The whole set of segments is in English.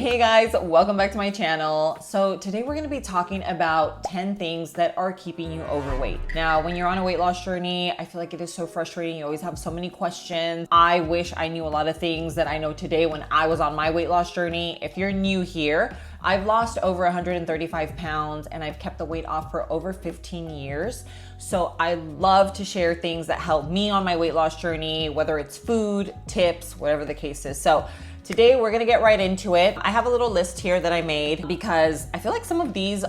Hey guys, welcome back to my channel. So today we're gonna be talking about 10 things that are keeping you overweight. Now, when you're on a weight loss journey, I feel like it is so frustrating. You always have so many questions. I wish I knew a lot of things that I know today when I was on my weight loss journey. If you're new here, I've lost over 135 pounds and I've kept the weight off for over 15 years. So I love to share things that help me on my weight loss journey, whether it's food, tips, whatever the case is. So today we're gonna get right into it. I have a little list here that I made because I feel like some of these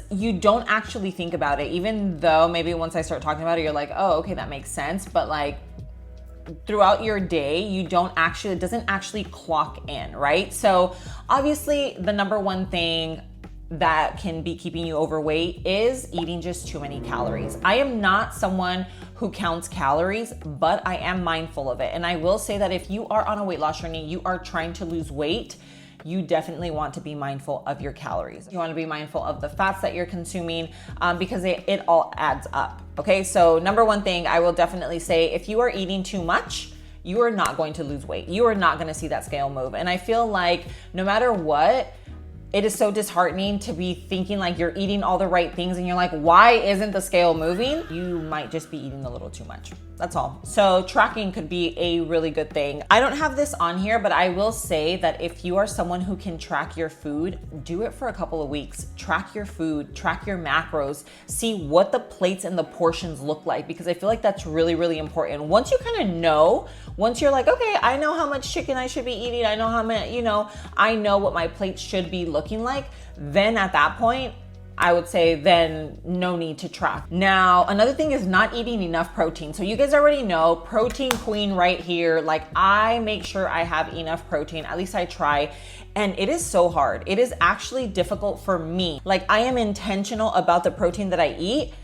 you don't actually think about it, even though maybe once I start talking about it, you're like, oh, okay, that makes sense. But like throughout your day, it doesn't actually clock in, right? So obviously the number one thing that can be keeping you overweight is eating just too many calories. I am not someone who counts calories, but I am mindful of it. And I will say that if you are on a weight loss journey, you are trying to lose weight, you definitely want to be mindful of your calories. You want to be mindful of the fats that you're consuming because it all adds up. Okay, so number one thing I will definitely say, if you are eating too much, you are not going to lose weight. You are not going to see that scale move. And I feel like no matter what, it is so disheartening to be thinking like you're eating all the right things and you're like, why isn't the scale moving? You might just be eating a little too much. That's all. So tracking could be a really good thing. I don't have this on here, but I will say that if you are someone who can track your food, do it for a couple of weeks. Track your food, track your macros, see what the plates and the portions look like, because I feel like that's really, really important. Once you kind of know, once you're like, okay, I know how much chicken I should be eating, I know how many, I know what my plate should be looking like, then at that point, I would say then no need to track. Now, another thing is not eating enough protein. So you guys already know, protein queen right here. Like, I make sure I have enough protein, at least I try. And it is so hard. It is actually difficult for me. Like, I am intentional about the protein that I eat.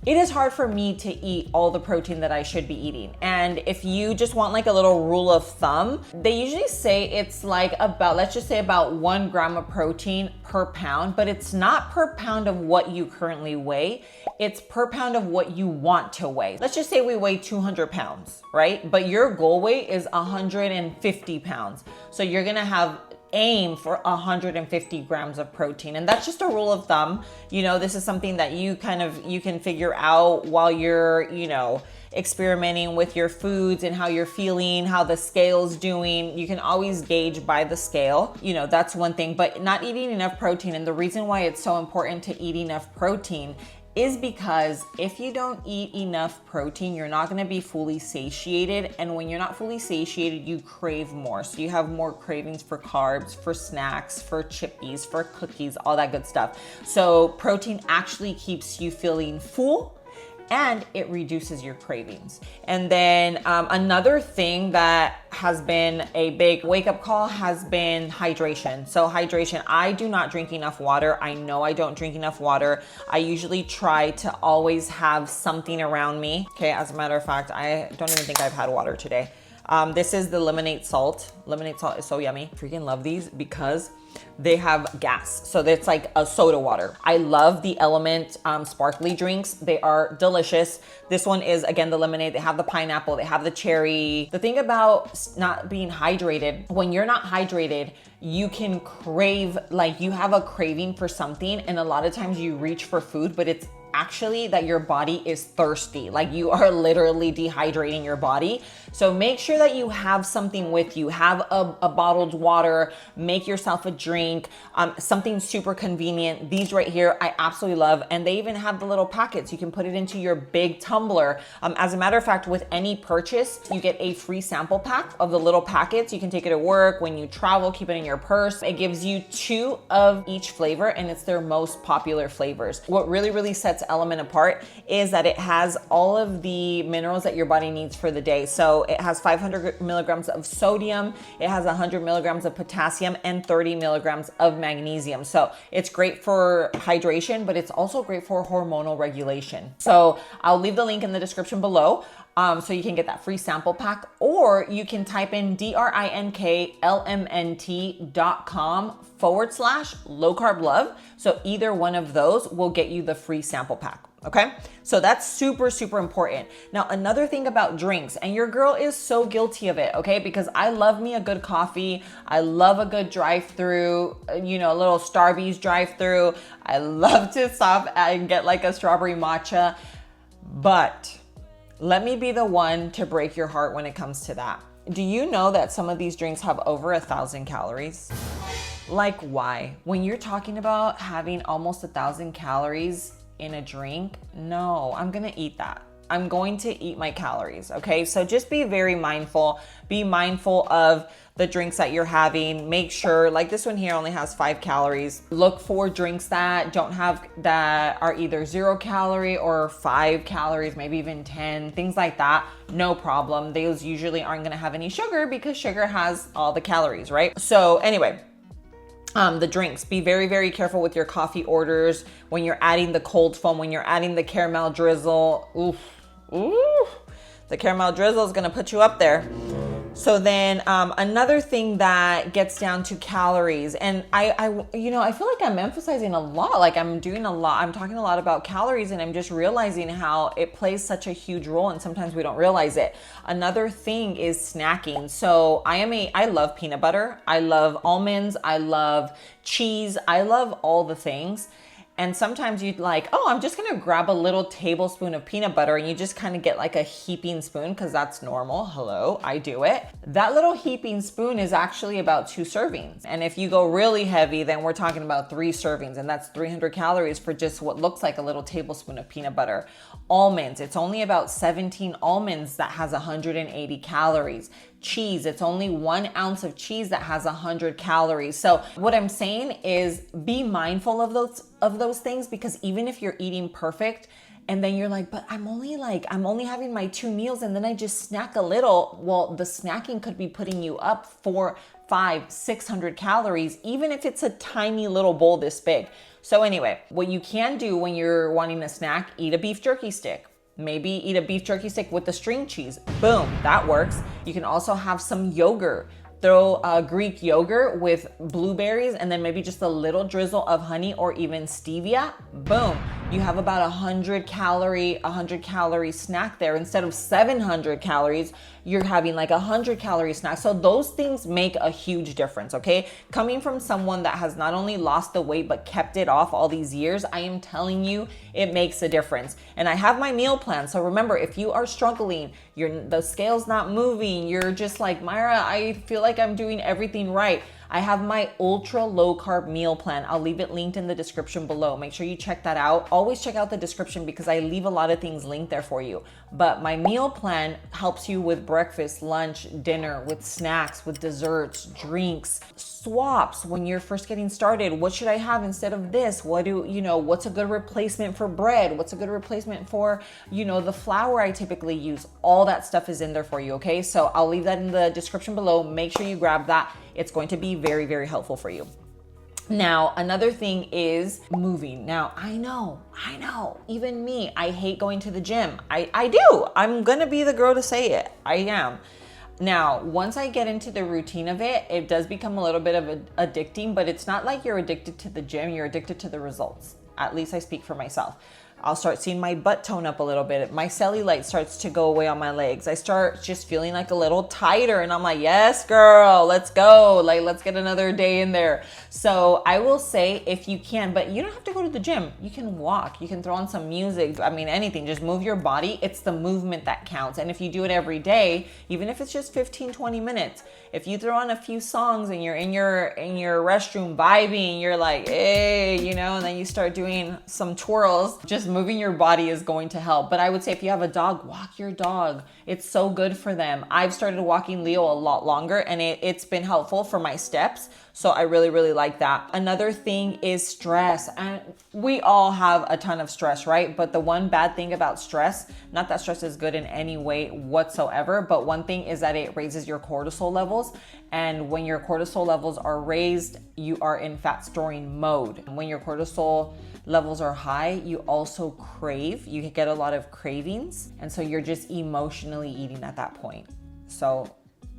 It is hard for me to eat all the protein that I should be eating. And if you just want like a little rule of thumb, they usually say it's like let's just say about 1 gram of protein per pound, but it's not per pound of what you currently weigh. It's per pound of what you want to weigh. Let's just say we weigh 200 pounds, right? But your goal weight is 150 pounds. So you're gonna aim for 150 grams of protein. And that's just a rule of thumb. This is something that you can figure out while you're, experimenting with your foods and how you're feeling, how the scale's doing. You can always gauge by the scale. That's one thing, but not eating enough protein. And the reason why it's so important to eat enough protein is because if you don't eat enough protein, you're not gonna be fully satiated. And when you're not fully satiated, you crave more. So you have more cravings for carbs, for snacks, for chippies, for cookies, all that good stuff. So protein actually keeps you feeling full and it reduces your cravings. And then another thing that has been a big wake-up call has been hydration. So hydration, I do not drink enough water. I know I don't drink enough water. I usually try to always have something around me. Okay, as a matter of fact, I don't even think I've had water today. This is the lemonade salt. Lemonade salt is so yummy. Freaking love these because they have gas. So it's like a soda water. I love the Element sparkly drinks. They are delicious. This one is, again, the lemonade. They have the pineapple, they have the cherry. The thing about not being hydrated, when you're not hydrated, you can crave, like you have a craving for something, and a lot of times you reach for food, but it's actually that your body is thirsty. Like you are literally dehydrating your body. So make sure that you have something with you. Have a bottled water, make yourself a drink, something super convenient. These right here, I absolutely love. And they even have the little packets. You can put it into your big tumbler. As a matter of fact, with any purchase, you get a free sample pack of the little packets. You can take it to work. When you travel, keep it in your purse. It gives you 2 of each flavor and it's their most popular flavors. What really, really sets Element apart is that it has all of the minerals that your body needs for the day. So it has 500 milligrams of sodium, it has 100 milligrams of potassium, and 30 milligrams of magnesium. So it's great for hydration, but it's also great for hormonal regulation. So I'll leave the link in the description below. So you can get that free sample pack, or you can type in drinklmnt.com/low carb love. So either one of those will get you the free sample pack. Okay, so that's super, super important. Now, another thing about drinks, and your girl is so guilty of it, okay? Because I love me a good coffee. I love a good drive-through, you know, a little Starbucks drive-through. I love to stop and get like a strawberry matcha. But let me be the one to break your heart when it comes to that. Do you know that some of these drinks have over 1,000 calories? Like, why? When you're talking about having almost 1,000 calories in a drink, no, I'm gonna eat that. I'm going to eat my calories, okay? So just be very mindful. Be mindful of the drinks that you're having. Make sure, like this one here only has 5 calories. Look for drinks that don't have, that are either 0 calorie or 5 calories, maybe even 10, things like that. No problem. Those usually aren't gonna have any sugar because sugar has all the calories, right? So anyway, the drinks, be very, very careful with your coffee orders when you're adding the cold foam, when you're adding the caramel drizzle. Oof, ooh, the caramel drizzle is gonna put you up there. So then another thing that gets down to calories, and I you know, I feel like I'm emphasizing a lot, like I'm doing a lot, I'm talking a lot about calories, and I'm just realizing how it plays such a huge role, and sometimes we don't realize it. Another thing is snacking. So I love peanut butter, I love almonds, I love cheese, I love all the things. And sometimes you'd like, oh, I'm just gonna grab a little tablespoon of peanut butter, and you just kind of get like a heaping spoon because that's normal. Hello, I do it. That little heaping spoon is actually about 2 servings. And if you go really heavy, then we're talking about 3 servings, and that's 300 calories for just what looks like a little tablespoon of peanut butter. Almonds, it's only about 17 almonds that has 180 calories. Cheese, it's only 1 ounce of cheese that has 100 calories. So what I'm saying is be mindful of those things, because even if you're eating perfect and then you're like, but I'm only having my 2 meals and then I just snack a little. Well, the snacking could be putting you up 400, 500, 600 calories, even if it's a tiny little bowl this big. So anyway, what you can do when you're wanting a snack, eat a beef jerky stick. Maybe eat a beef jerky stick with the string cheese. Boom, that works. You can also have some yogurt. Throw Greek yogurt with blueberries and then maybe just a little drizzle of honey or even stevia. Boom, you have about 100 calorie snack there. Instead of 700 calories, you're having like 100 calorie snack. So those things make a huge difference, okay? Coming from someone that has not only lost the weight but kept it off all these years, I am telling you, it makes a difference. And I have my meal plan. So remember, if you are struggling, the scale's not moving, you're just like, Myra, I feel like I'm doing everything right, I have my ultra low carb meal plan. I'll leave it linked in the description below. Make sure you check that out. Always check out the description because I leave a lot of things linked there for you. But my meal plan helps you with breakfast, lunch, dinner, with snacks, with desserts, drinks, swaps when you're first getting started. What should I have instead of this? What's a good replacement for bread? What's a good replacement for, the flour I typically use? All that stuff is in there for you, okay? So I'll leave that in the description below. Make sure you grab that. It's going to be very, very helpful for you. Now, another thing is moving. Now, I know, even me, I hate going to the gym. I do. I'm gonna be the girl to say it. I am. Now, once I get into the routine of it, it does become a little bit of addicting, but it's not like you're addicted to the gym, you're addicted to the results. At least I speak for myself. I'll start seeing my butt tone up a little bit. My cellulite starts to go away on my legs. I start just feeling like a little tighter, and I'm like, yes, girl, let's go. Like, let's get another day in there. So I will say, if you can, but you don't have to go to the gym. You can walk, you can throw on some music. I mean, anything, just move your body. It's the movement that counts. And if you do it every day, even if it's just 15, 20 minutes, if you throw on a few songs and you're in your restroom vibing, you're like, hey, and then you start doing some twirls, just moving your body is going to help. But I would say if you have a dog, walk your dog. It's so good for them. I've started walking Leo a lot longer, and it's been helpful for my steps. So I really, really like that. Another thing is stress. And we all have a ton of stress, right? But the one bad thing about stress, not that stress is good in any way whatsoever, but one thing is that it raises your cortisol levels. And when your cortisol levels are raised, you are in fat storing mode. When your cortisol levels are high, you also crave. You get a lot of cravings. And so you're just emotionally eating at that point. So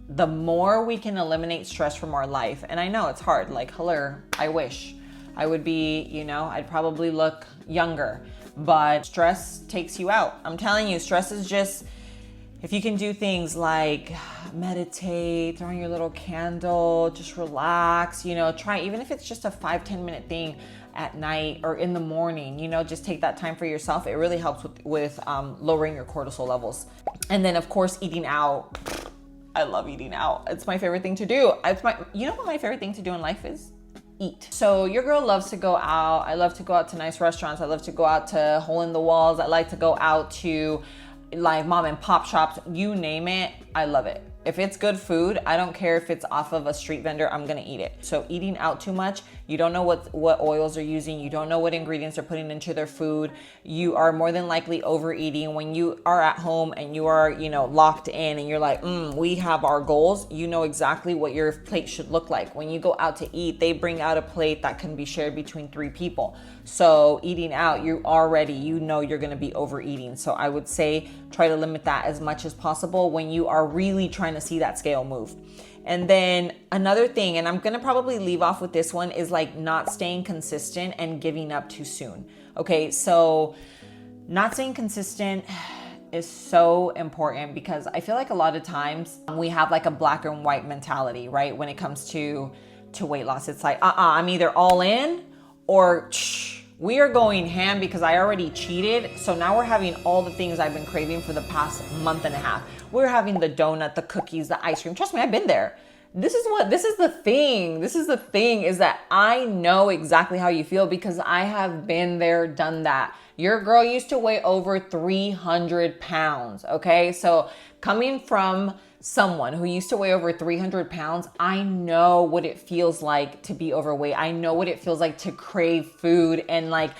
the more we can eliminate stress from our life, and I know it's hard, like, hello, I wish I would be, I'd probably look younger. but stress takes you out. I'm telling you, stress is just, if you can do things like meditate, throw on your little candle, just relax, you know, try, even if it's just a 5-10 minute thing at night or in the morning, you know, just take that time for yourself. It really helps with lowering your cortisol levels. And then of course, eating out. I love eating out. It's my favorite thing to do. You know what my favorite thing to do in life is? Eat. So your girl loves to go out. I love to go out to nice restaurants. I love to go out to hole in the walls. I like to go out to like mom and pop shops, you name it. I love it. If it's good food, I don't care if it's off of a street vendor, I'm gonna eat it. So eating out too much, you don't know what oils they're using, you don't know what ingredients they're putting into their food. You are more than likely overeating. When you are at home and you are, you know, locked in and you're like, we have our goals, you know exactly what your plate should look like. When you go out to eat, they bring out a plate that can be shared between 3 people. So eating out, you know you're gonna be overeating. So I would say try to limit that as much as possible when you are really trying to see that scale move. And then another thing, and I'm gonna probably leave off with this one, is like not staying consistent and giving up too soon. Okay, so not staying consistent is so important because I feel like a lot of times we have like a black and white mentality, right? When it comes to weight loss, it's like, I'm either all in or we are going ham because I already cheated. So now we're having all the things I've been craving for the past month and a half. We're having the donut, the cookies, the ice cream. Trust me, I've been there. This is the thing is that I know exactly how you feel because I have been there, done that. Your girl used to weigh over 300 pounds. Okay. So coming from someone who used to weigh over 300 pounds, I know what it feels like to be overweight. I know what it feels like to crave food. And like,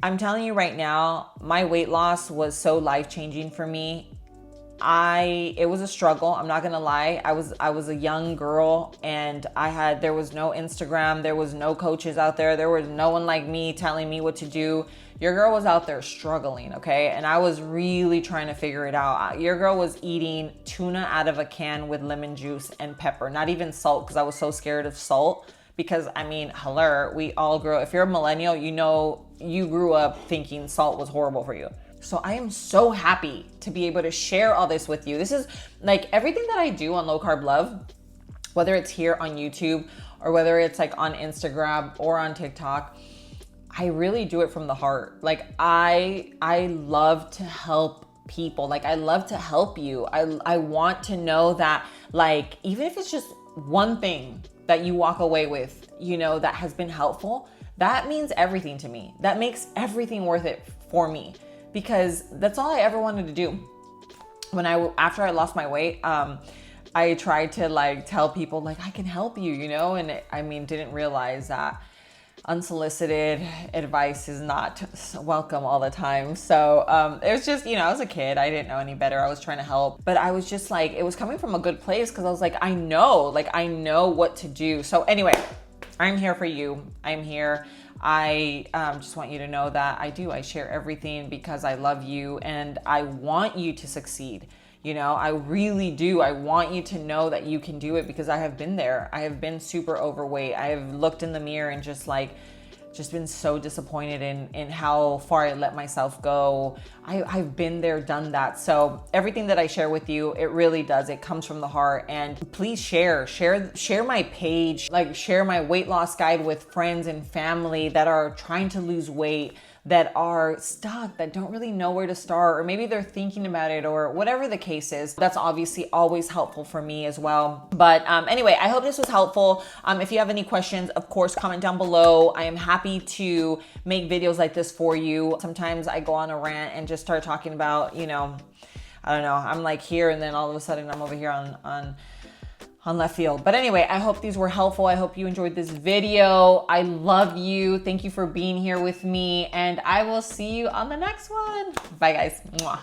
I'm telling you right now, my weight loss was so life-changing for me. It was a struggle. I'm not gonna lie. I was a young girl and there was no Instagram. There was no coaches out there. There was no one like me telling me what to do. Your girl was out there struggling, okay? And I was really trying to figure it out. Your girl was eating tuna out of a can with lemon juice and pepper, not even salt, because I was so scared of salt. Because I mean, hello, we all grew up. If you're a millennial, you know you grew up thinking salt was horrible for you. So I am so happy to be able to share all this with you. This is like everything that I do on Low Carb Love, whether it's here on YouTube or whether it's like on Instagram or on TikTok, I really do it from the heart. Like I love to help people. Like I love to help you. I want to know that, like, even if it's just one thing that you walk away with, you know, that has been helpful, that means everything to me. That makes everything worth it for me, because that's all I ever wanted to do. After I lost my weight, I tried to like tell people like I can help you, you know, and didn't realize that unsolicited advice is not welcome all the time. So it was just, you know, I was a kid. I didn't know any better. I was trying to help, but I was just like, it was coming from a good place because I was like, I know what to do. So anyway, I'm here for you. I'm here. I just want you to know that I share everything because I love you and I want you to succeed. You know, I really do. I want you to know that you can do it because I have been there. I have been super overweight. I have looked in the mirror and just been so disappointed in how far I let myself go. I've been there, done that. So everything that I share with you, it really does. It comes from the heart. And please share my page, like share my weight loss guide with friends and family that are trying to lose weight, that are stuck, that don't really know where to start, or maybe they're thinking about it, or whatever the case is. That's obviously always helpful for me as well. But anyway, I hope this was helpful. If you have any questions, of course, comment down below. I am happy to make videos like this for you. Sometimes I go on a rant and just start talking about, you know, I don't know, I'm like here and then all of a sudden I'm over here on left field. But anyway, I hope these were helpful. I hope you enjoyed this video. I love you. Thank you for being here with me, and I will see you on the next one. Bye guys. Mwah.